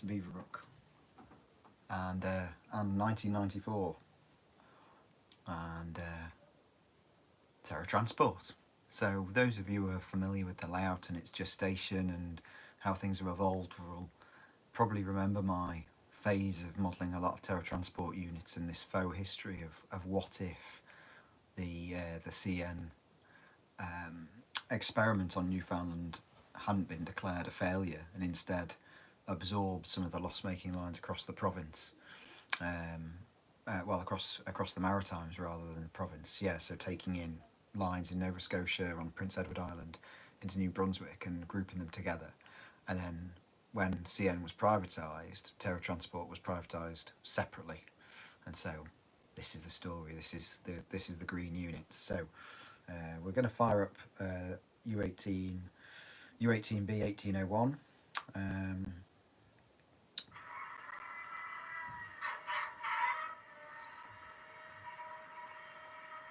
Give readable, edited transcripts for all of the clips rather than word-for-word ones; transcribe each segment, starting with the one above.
to Beaverbrook and 1994 and TerraTransport. So those of you who are familiar with the layout and its gestation and how things have evolved will probably remember my phase of modelling a lot of TerraTransport units and this faux history of what if the CN experiment on Newfoundland hadn't been declared a failure and instead absorbed some of the loss-making lines across the province, well, across the Maritimes rather than the province. Yeah, so taking in lines in Nova Scotia on Prince Edward Island into New Brunswick and grouping them together. And then when CN was privatised, TerraTransport was privatised separately. And so this is the story. This is the green units. So we're going to fire up U18B 1801.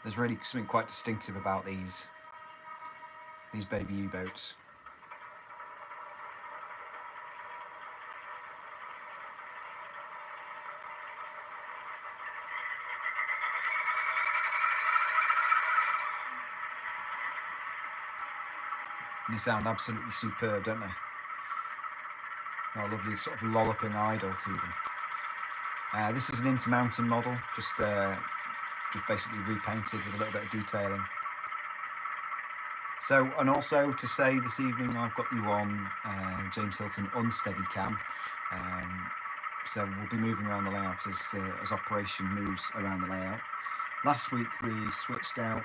There's really something quite distinctive about these baby U-boats. And they sound absolutely superb, don't they? A lovely sort of lolloping idle to them. This is an intermountain model, just basically repainted with a little bit of detailing. So, and also to say this evening I've got you on James Hilton unsteady cam. So we'll be moving around the layout as operation moves around the layout. Last week we switched out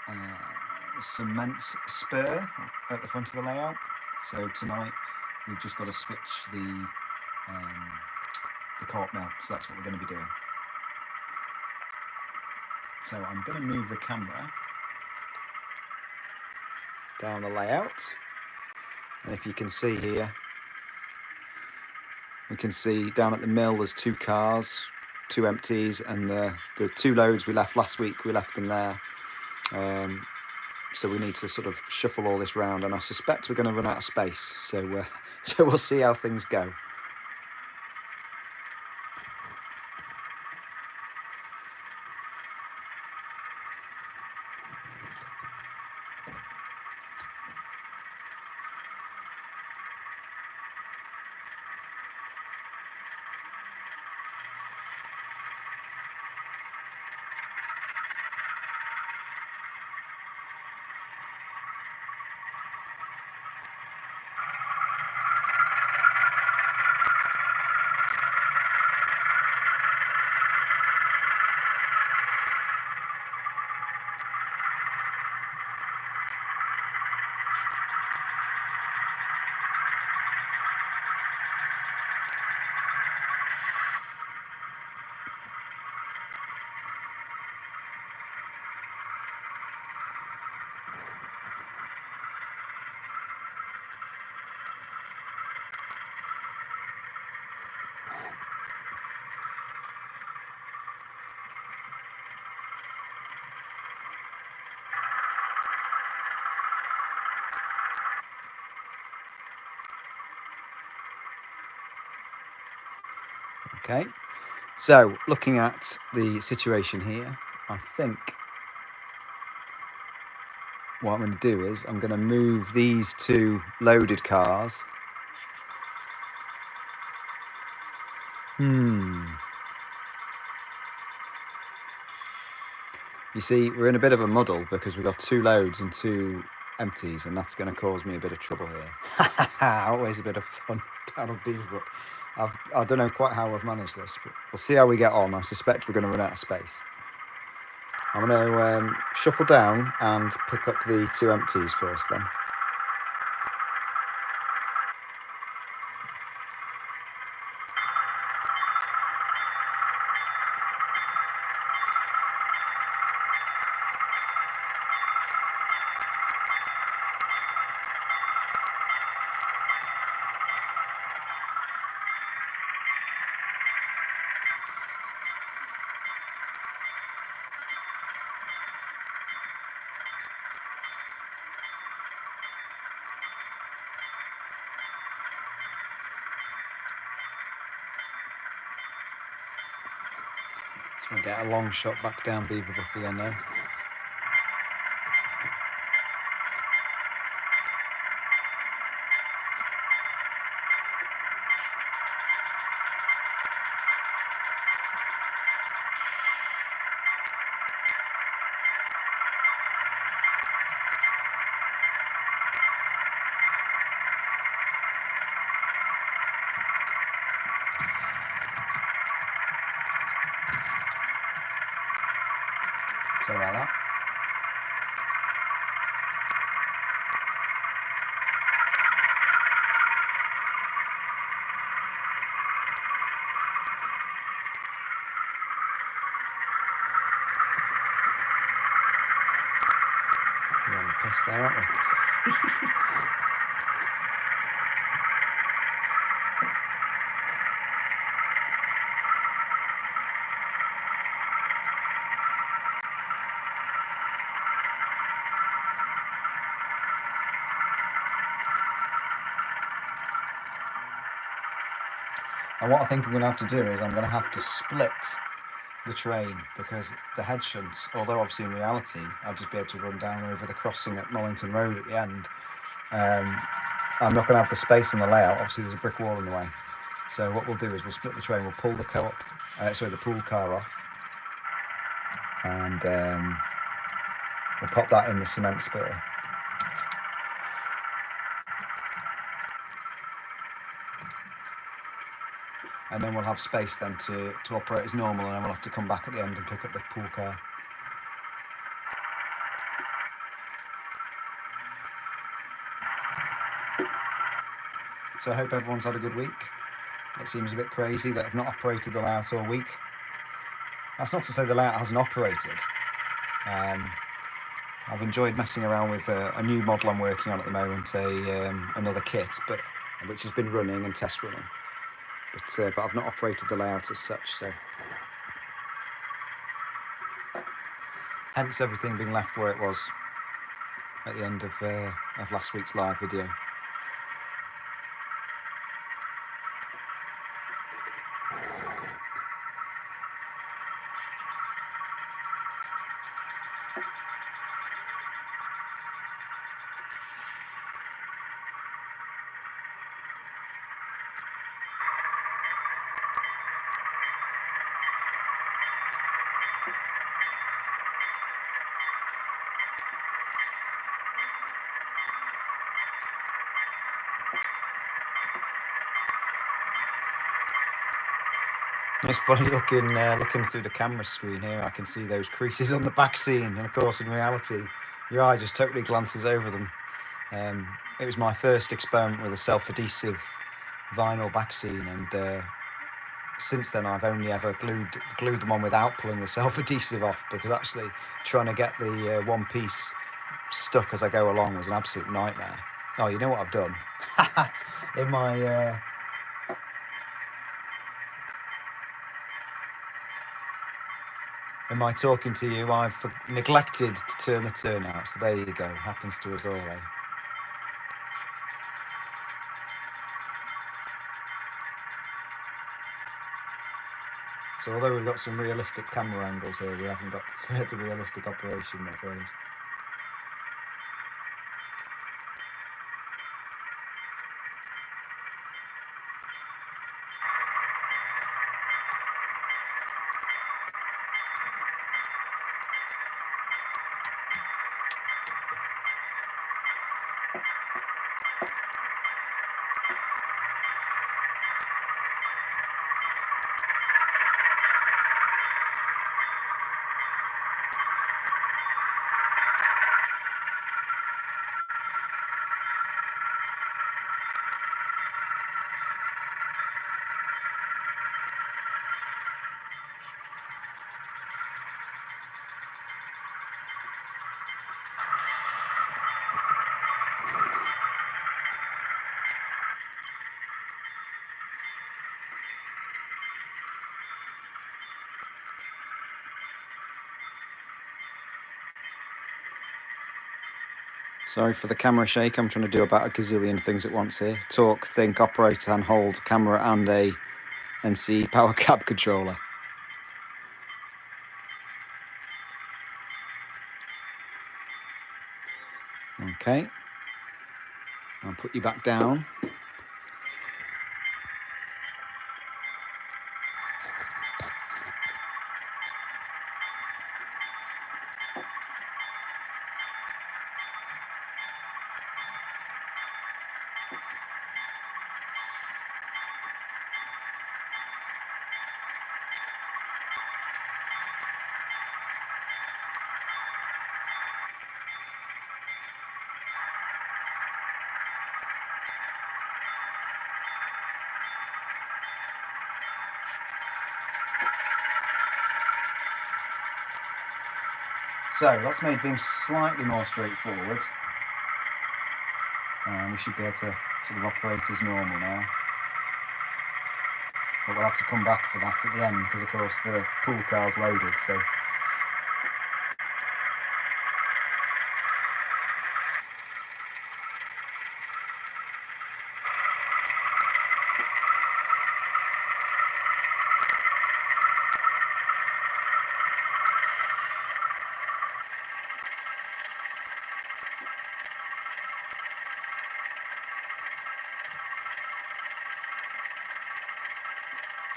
the cement spur at the front of the layout. So tonight we've just got to switch the cork mill. So that's what we're going to be doing. So I'm going to move the camera down the layout, and if you can see here, we can see down at the mill there's 2 cars, 2 empties, and the 2 loads we left last week, we left them there. So we need to sort of shuffle all this round, and I suspect we're going to run out of space. So so we'll see how things go. Okay, so looking at the situation here, I think what I'm going to do is I'm going to move these 2 loaded cars. You see, we're in a bit of a muddle because we've got 2 loads and 2 empties, and that's going to cause me a bit of trouble here. Always a bit of fun down on Beaverbrook. I don't know quite how I've managed this, but we'll see how we get on. I suspect we're going to run out of space. I'm going to shuffle down and pick up the 2 empties first then. So we get a long shot back down Beaverbrook again now. Sorry about that. We're on the piss there, aren't we? And what I think I'm going to have to do is I'm going to have to split the train, because the head shunt, although obviously in reality I'll just be able to run down over the crossing at Mollington Road at the end, I'm not going to have the space in the layout. Obviously there's a brick wall in the way. So what we'll do is we'll split the train, we'll pull the the pool car off, and we'll pop that in the cement splitter. And then we'll have space then to operate as normal, and then we'll have to come back at the end and pick up the pool car. So I hope everyone's had a good week. It seems a bit crazy that I've not operated the layout all week. That's not to say the layout hasn't operated. I've enjoyed messing around with a new model I'm working on at the moment, another kit, which has been running and test running. But I've not operated the layout as such, so hence everything being left where it was at the end of last week's live video. It's funny looking through the camera screen here. I can see those creases on the back seam, and of course in reality your eye just totally glances over them. It was my first experiment with a self-adhesive vinyl back seam, and since then I've only ever glued them on without pulling the self-adhesive off, because actually trying to get the one piece stuck as I go along was an absolute nightmare. Oh, you know what I've done? In my in my talking to you, I've neglected to turn the turnout, so there you go. Happens to us all, eh? So although we've got some realistic camera angles here, we haven't got the realistic operation, I'm afraid. Sorry for the camera shake. I'm trying to do about a gazillion things at once here. Talk, think, operate, and hold camera and a NC power cab controller. Okay, I'll put you back down. So that's made things slightly more straightforward. We should be able to sort of operate as normal now. But we'll have to come back for that at the end because of course the pool car's loaded, so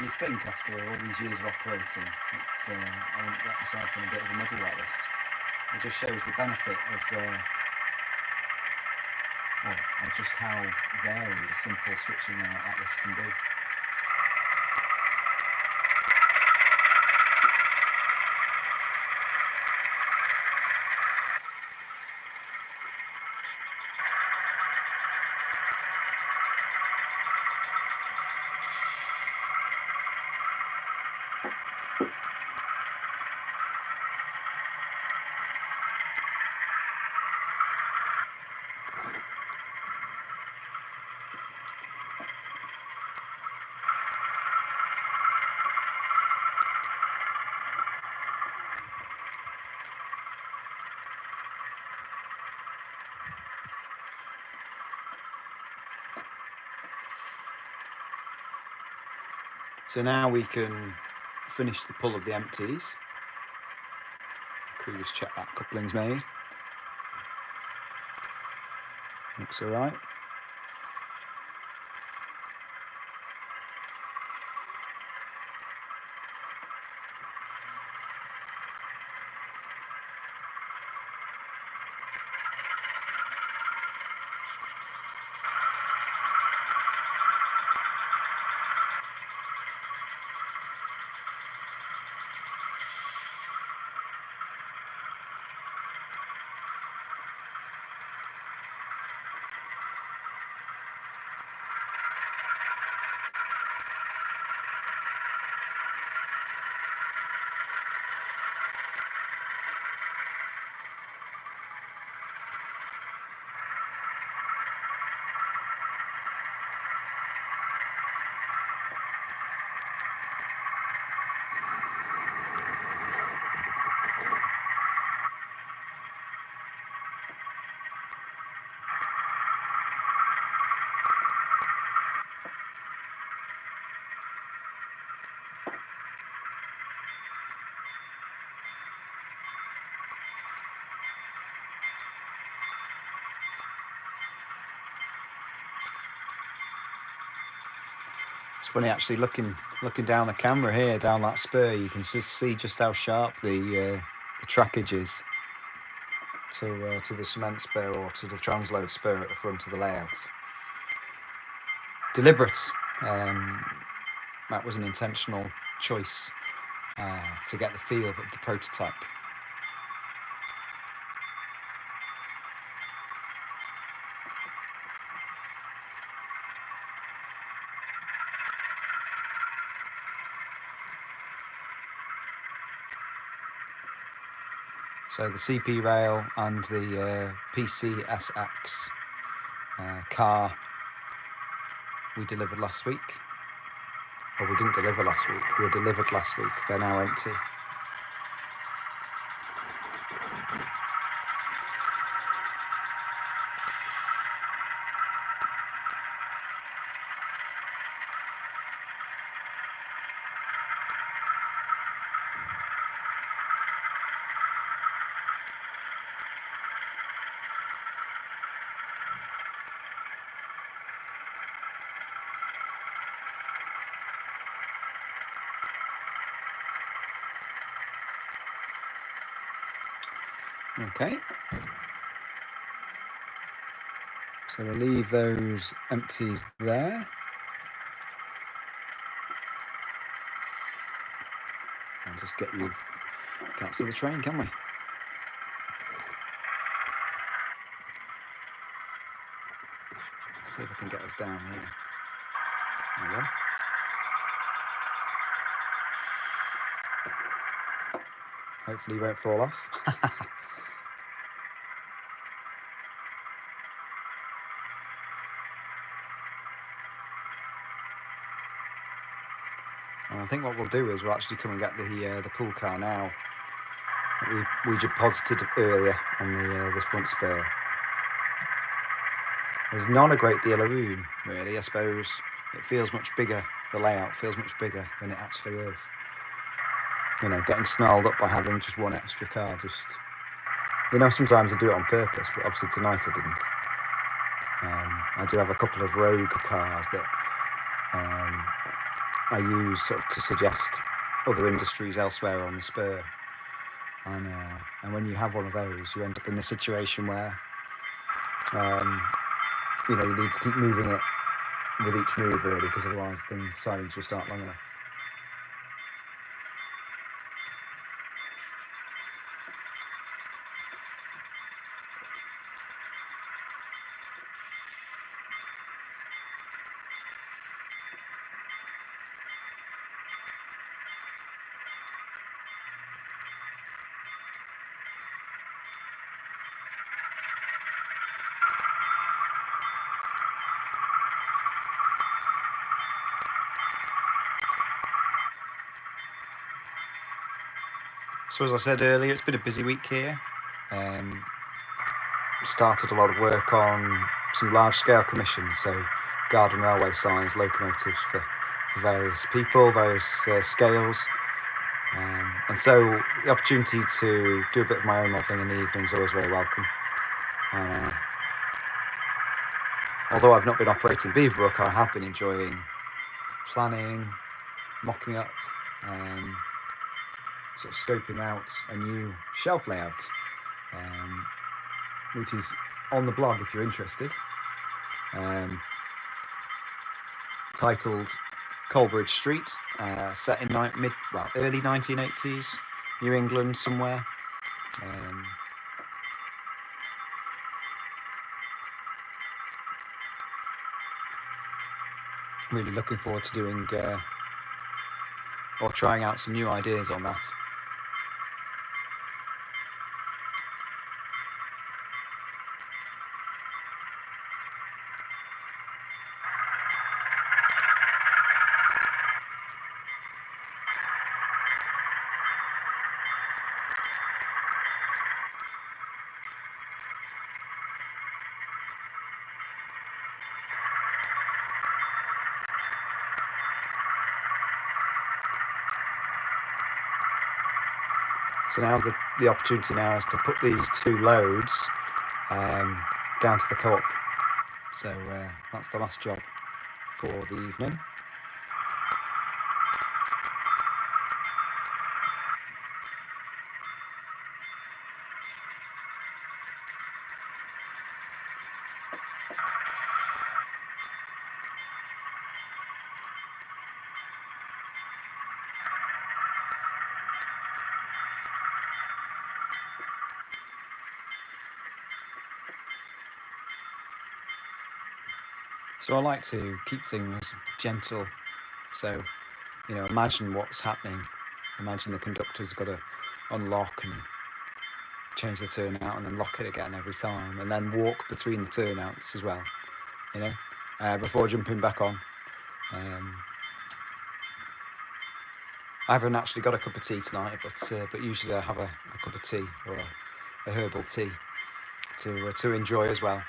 you'd think after all these years of operating that I wouldn't get myself in a bit of a muddle like this. It just shows the benefit of just how varied a simple switching out like this can be. So now we can finish the pull of the empties. Can we just check that coupling's made? Looks alright. It's funny actually looking down the camera here, down that spur, you can see just how sharp the trackage is to the cement spur or to the transload spur at the front of the layout. Deliberate. That was an intentional choice to get the feel of the prototype. So the CP rail and the PCSX car we delivered last week. Well, we didn't deliver last week, we were delivered last week. They're now empty. Okay. So we'll leave those empties there. I'll just get you. Can't see the train, can we? See if I can get us down here. There we go. Hopefully you won't fall off. And I think what we'll do is we'll actually come and get the pool car now. We deposited earlier on the front spur. There's not a great deal of room, really. I suppose it feels much bigger. The layout feels much bigger than it actually is. You know, getting snarled up by having just one extra car. Just, you know, sometimes I do it on purpose, but obviously tonight I didn't. I do have a couple of rogue cars that I use sort of to suggest other industries elsewhere on the spur. And when you have one of those, you end up in the situation where you know, you need to keep moving it with each move, really, because otherwise the sidings just aren't long enough. So as I said earlier, it's been a busy week here. Started a lot of work on some large-scale commissions, so garden railway signs, locomotives for various people, various scales. And so the opportunity to do a bit of my own modelling in the evening is always very welcome. Although I've not been operating Beaverbrook, I have been enjoying planning, mocking up, sort of scoping out a new shelf layout, which is on the blog if you're interested, titled Coleridge Street, set in early 1980s, New England somewhere. Really looking forward to doing or trying out some new ideas on that. So now the opportunity now is to put these two loads down to the co-op. So that's the last job for the evening. So I like to keep things gentle. So, you know, imagine what's happening. Imagine the conductor's got to unlock and change the turnout and then lock it again every time, and then walk between the turnouts as well, you know, before jumping back on. I haven't actually got a cup of tea tonight, but usually I have a cup of tea or a herbal tea to enjoy as well.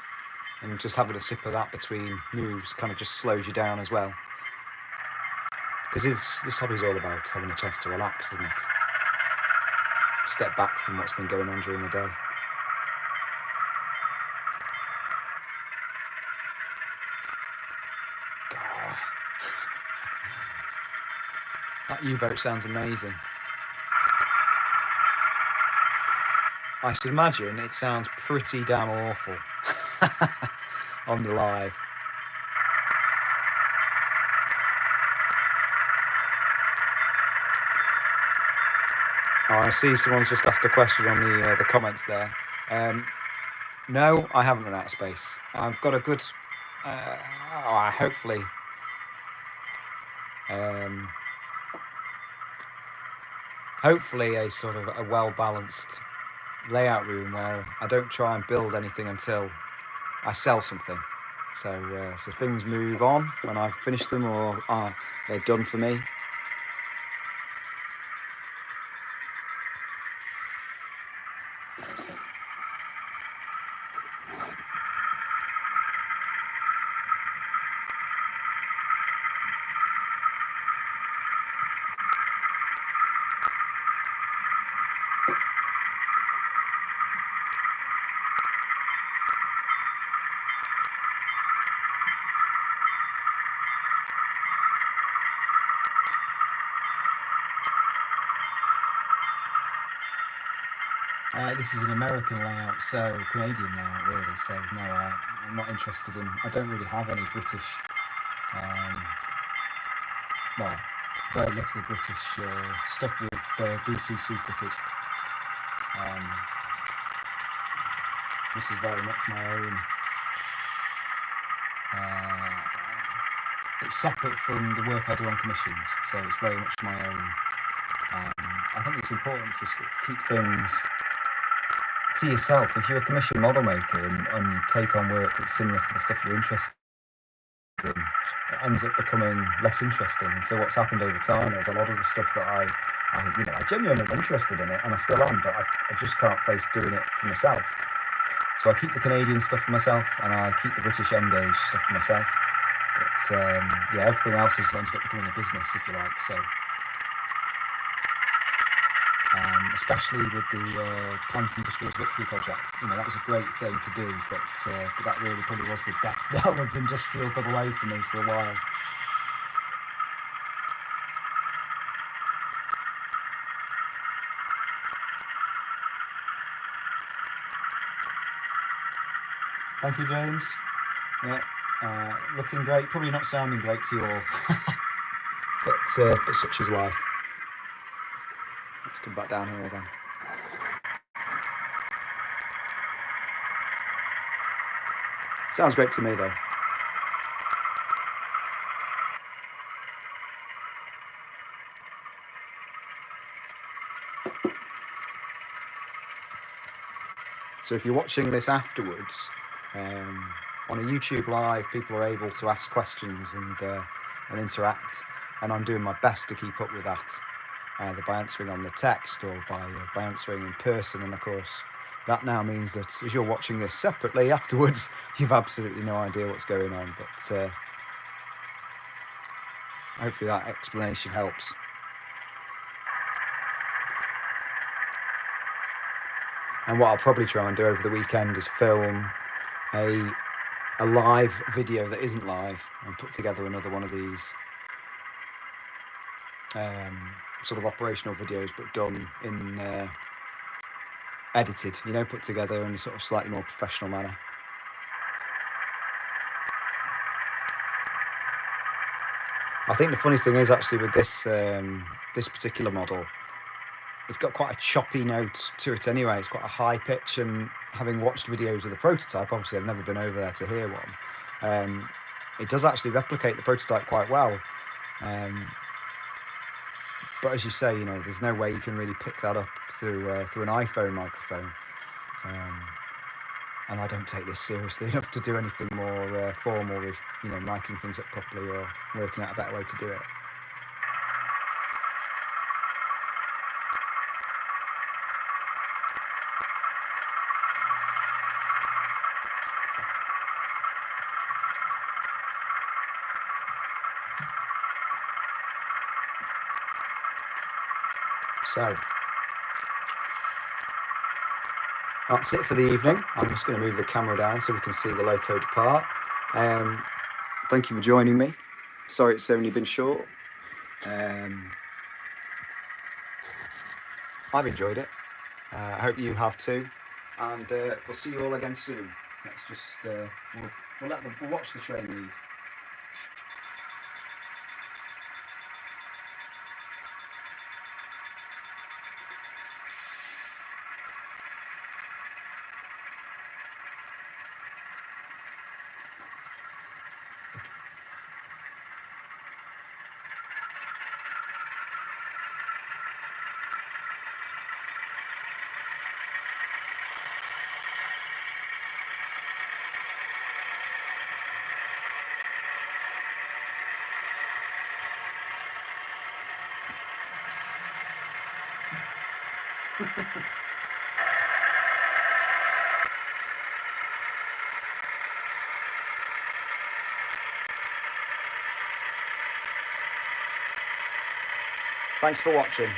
And just having a sip of that between moves kind of just slows you down as well. Because this hobby's all about having a chance to relax, isn't it? Step back from what's been going on during the day. Oh. That U-boat sounds amazing. I should imagine it sounds pretty damn awful on the live. Oh, I see someone's just asked a question on the comments there. No, I haven't run out of space. I've got a good, hopefully, hopefully a sort of a well-balanced layout room where I don't try and build anything until I sell something. So things move on when I've finished them or they're done for me. This is an American layout, so Canadian layout really. So no, I'm not interested in. I don't really have any British. Well, very little British stuff with DCC footage. This is very much my own. It's separate from the work I do on commissions, so it's very much my own. I think it's important to keep things to yourself. If you're a commission model maker and you take on work that's similar to the stuff you're interested in, it ends up becoming less interesting. And so what's happened over time is a lot of the stuff that I genuinely am interested in it, and I still am, but I just can't face doing it for myself. So I keep the Canadian stuff for myself, and I keep the British Engage stuff for myself. But yeah, everything else has ended up becoming a business, if you like. So. Especially with the Plant Industrials Victory project, that was a great thing to do, but that really probably was the death knell of Industrial AA for me for a while. Thank you, James. Yeah, looking great. Probably not sounding great to you all, but such is life. Let's come back down here again. Sounds great to me though. So if you're watching this afterwards, on a YouTube live, people are able to ask questions and interact, and I'm doing my best to keep up with that. Either by answering on the text or by answering in person. And of course, that now means that as you're watching this separately afterwards, you've absolutely no idea what's going on. But hopefully that explanation helps. And what I'll probably try and do over the weekend is film a live video that isn't live and put together another one of these sort of operational videos, but done in edited, put together in a sort of slightly more professional manner. I think the funny thing is actually with this this particular model, it's got quite a choppy note to it anyway. It's quite a high pitch, and having watched videos of the prototype, obviously I've never been over there to hear one, it does actually replicate the prototype quite well. But as you say, there's no way you can really pick that up through an iPhone microphone. And I don't take this seriously enough to do anything more formal with, miking things up properly or working out a better way to do it. So that's it for the evening. I'm just going to move the camera down so we can see the loco depart. Thank you for joining me. Sorry it's only been short. I've enjoyed it. I hope you have too, and we'll see you all again soon. Let's just we'll watch the train leave. Thanks for watching.